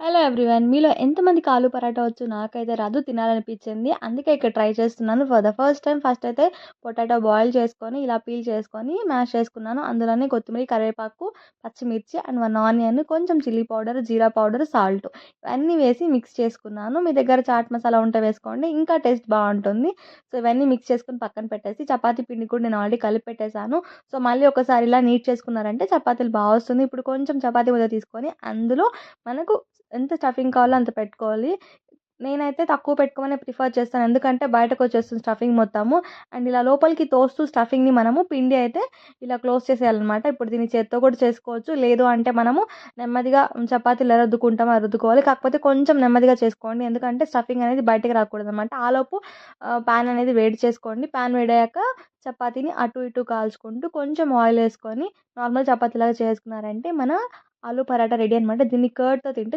Hello everyone. మీలో ఎంతమందికి ఆలు పరాటా వచ్చు? నాకైతే రాదు. తినాలనిపించింది. అందుకే ఇక్కడ ట్రై చేస్తున్నాను. For the first time first అయితే పొటాటో బాయిల్ చేసుకొని, ఇలా పీల్ చేసుకొని మ్యాష్ చేసుకున్నాను. అందులోనే కొత్తిమీర, కరివేపాకు, పచ్చిమిర్చి అండ్ 1 ఆనియన్, కొంచెం చిల్లీ పౌడర్, జీరా పౌడర్, సాల్ట్ ఇవన్నీ వేసి మిక్స్ చేసుకున్నాను. మీ దగ్గర చాట్ మసాలా ఉంటే వేసుకోండి. ఇంకా టేస్ట్ బావుంటుంది. సో, ఇవన్నీ మిక్స్ చేసుకొని పక్కన పెట్టేసి చపాతీ పిండి కూడా నేను ఆల్రెడీ కలిపి పెట్టేసాను. సో, మళ్ళీ ఒకసారి ఇలా నీట్ చేసుకున్నారంటే చపాతీలు బా వస్తుంది. ఇప్పుడు కొంచెం చపాతీ ముద్ద తీసుకొని అందులో మనకు ఎంత స్టఫింగ్ కావాలో అంత పెట్టుకోవాలి. నేనైతే తక్కువ పెట్టుకోమనే ప్రిఫర్ చేస్తాను. ఎందుకంటే బయటకొచ్చేస్తుంది స్టఫింగ్ మొత్తము. అండ్ ఇలా లోపలికి తోస్తూ స్టఫింగ్‌ని మనము పిండి అయితే ఇలా క్లోజ్ చేసేయాలనమాట. ఇప్పుడు దీన్ని చేత్తో కూడా చేసుకోవచ్చు. లేదు అంటే మనము నెమ్మదిగా చపాతీలు ఎలా రుద్దుకుంటామో అలా రుద్దుకోవాలి. కాకపోతే కొంచెం నెమ్మదిగా చేసుకోండి. ఎందుకంటే స్టఫింగ్ అనేది బయటకి రాకూడదనమాట. ఆలోపు పాన్ అనేది వేడి చేసుకోండి. పాన్ వేడయ్యాక చపాతీని అటు ఇటు కాల్చుకుంటూ కొంచెం ఆయిల్ ఏసుకొని నార్మల్ చపాతీలాగా చేసుకున్నారంటే మన ఆలు పరాటా రెడీ అనమాట. దీన్ని కర్డ్‌తో తింటే